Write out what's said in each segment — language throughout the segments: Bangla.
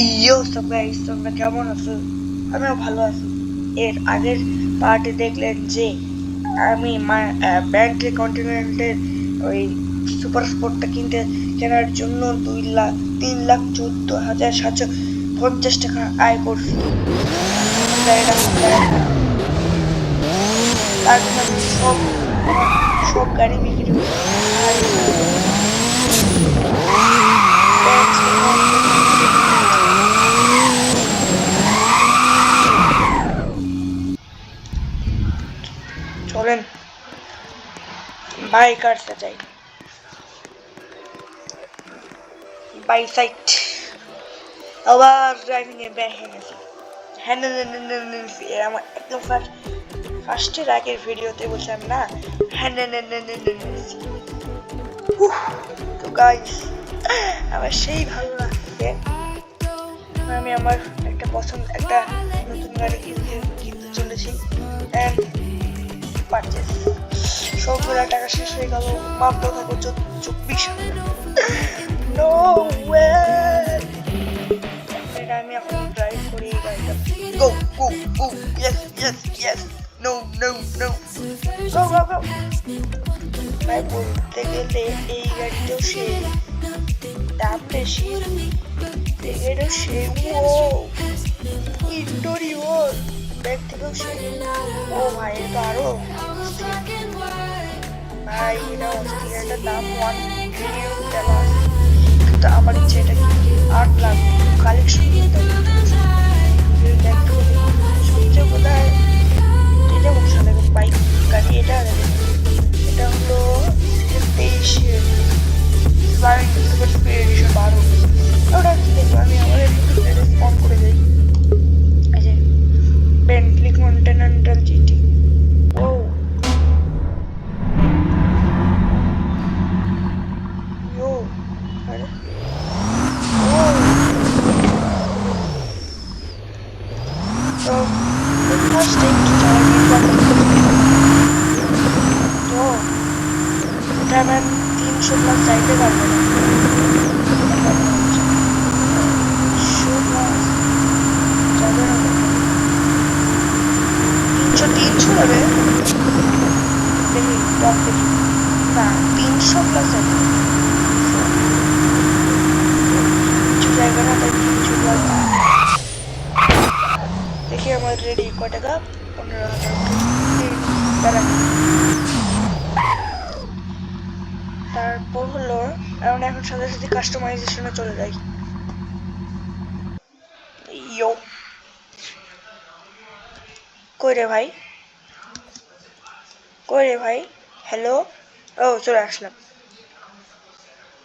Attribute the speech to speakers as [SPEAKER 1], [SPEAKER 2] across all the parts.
[SPEAKER 1] ইয়ো সব গাইস, তোমরা কেমন আছো? আমিও ভালো আছি। এর আগের পার্টে দেখলেন যে আমি ব্যাংকে কন্টিনেন্টের ওই সুপার স্পোর্টটা কেনার জন্য 3,14,750 টাকা আয় করছি। তার জন্য আমি সব গাড়ি বিক্রি করে আর ব্যাংক অ্যাকাউন্টে চলেন বাই কারতে যাই। বাই সাইট আবার ড্রাইভিং এ ব্যাক হয়ে গেছে। হ্যাঁ আমার একদম ফার্স্টের আগের ভিডিওতে বলছিলাম না, হ্যাঁ তো গাইস আমার সেই ভালো লাগছে। আমি আমার একটা নতুন গাড়ি কিনতে চলেছি এন্ড পারচেস। সবগুলা টাকা শেষ হয়ে গেল, মাত্র থাকো 24,000। No way. আমি এখন ড্রাইভ করি এই গাড়িটা। Go go go, yes yes yes, no no no, go go go. ভাই বলতে গেলে এই গাড়িটাও সেই দাম বেশি, এটাও সেই। ও ইন্টেরিয়র ব্যাগ থেকেও সেই। ও ভাই এটা আরো ভাই, এটা অস্থির। একটা দাম 1 মিলিয়ন দেওয়া, কিন্তু আমার ইচ্ছে এটা 8 লাখ কালেকশন করতে হবে। সবচেয়ে বোধ হয় এটা খুব ভালো বাইক গাড়ি। এটা হলো 23 সুপার স্পিড এডিশন 12। ওটা কি দেখবো, আমি আমার অন করে যাই। এই যে বেন্টলি কন্টিনেন্টাল জিটি। ও ইয়ো, আরে ও তো ফার্স্ট টাইম তো এটা আমার 300 প্লাস চাইতে পারবো না। 300 যাবে, দেখি টপ দেখি না, 300 প্লাস যাবে কিছু জায়গা না, তাই 300 প্লাস। দেখি আমার রেডি কয় টাকা, 15,000। তারপর হলো এখন সাথে সাথে কাস্টমাইজেশনে চলে যাই। ইয়ো কই রে ভাই, কই রে ভাই, হ্যালো। ও চলে আসলাম।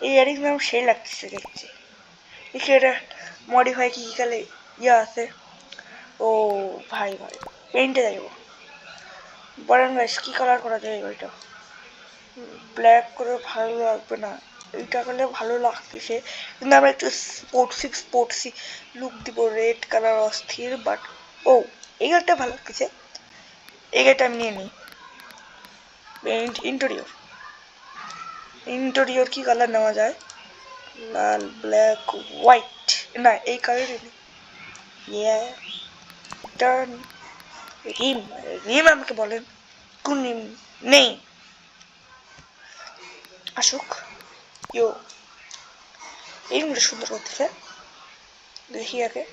[SPEAKER 1] এই ইয়ারিং নাম সেই লাগতেছে দেখছি। দেখি এটা মডিফাই কি খালি ইয়ে আছে। ও ভাই ভাই পেইন্টে যাইব। বলেন গাইস কি কালার করা যায় ওইটা? ব্ল্যাক করে ভালো লাগবে না, এইটা করলে ভালো লাগতেছে, কিন্তু আমরা একটু স্পোর্টসি লুক দিব। রেড কালার অস্থির, বাট ও এই গাড়িটা ভালো লাগতেছে, এই গাড়িটা আমি নিয়ে নিই। ইন্টেরিয়র ইন্টেরিয়র কি কালার নেওয়া যায়? লাল, ব্ল্যাক, হোয়াইট, না এই কালারই নেই। ইয়া টার্ন রিম, রিম আমাকে বলেন কোন রিম নেই? আসুক। ইয়ো এই রিমটা সুন্দর করতেছে, দেখি আগে।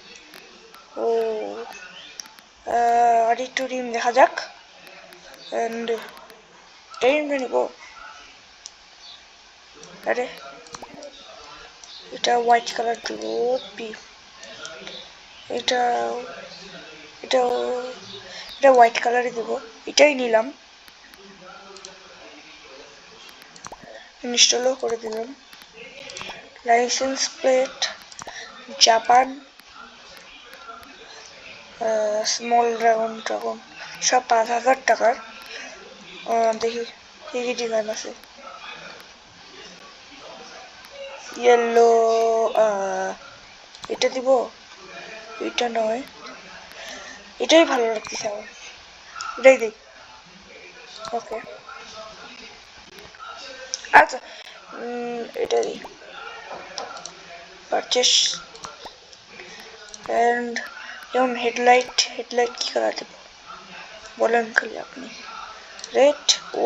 [SPEAKER 1] ও আর একটু রিম দেখা যাক। এন্ড এই রিমটা নিব। আরে এটা হোয়াইট কালার দিব, এটা এটা এটা হোয়াইট কালারে দিব, এটাই নিলাম। ইনস্টলও করে দিলাম। Licence plate Japan, small dragon সব 5,000 টাকার। দেখি কি কি ডিজাইন আছে। ইয়েলো, এটা দিব, এটা নয়, এটাই ভালো লাগতেছে আমার, এটাই দিই। ওকে আচ্ছা, এটা দিই। পারচেস অ্যান্ড যেমন হেডলাইট কি কালার দেবো বলেন খালি আপনি? রেড। ও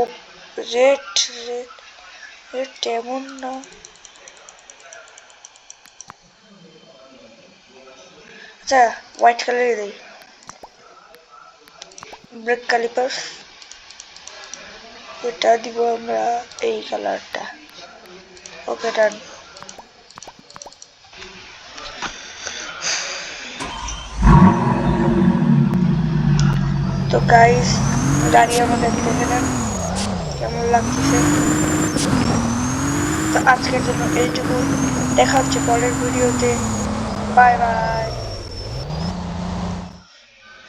[SPEAKER 1] রেড রেড রেড তেমন না, আচ্ছা হোয়াইট কালারই দেই। ব্রেক ক্যালিপার্স এটা দিব আমরা এই কালারটা। ওকে ডান। তো গাইস গাড়ি আমাদের দেখে নেন কেমন লাগতেছে। তো আজকের জন্য এইটুকু, দেখা হচ্ছে পরের ভিডিওতে। Bye bye.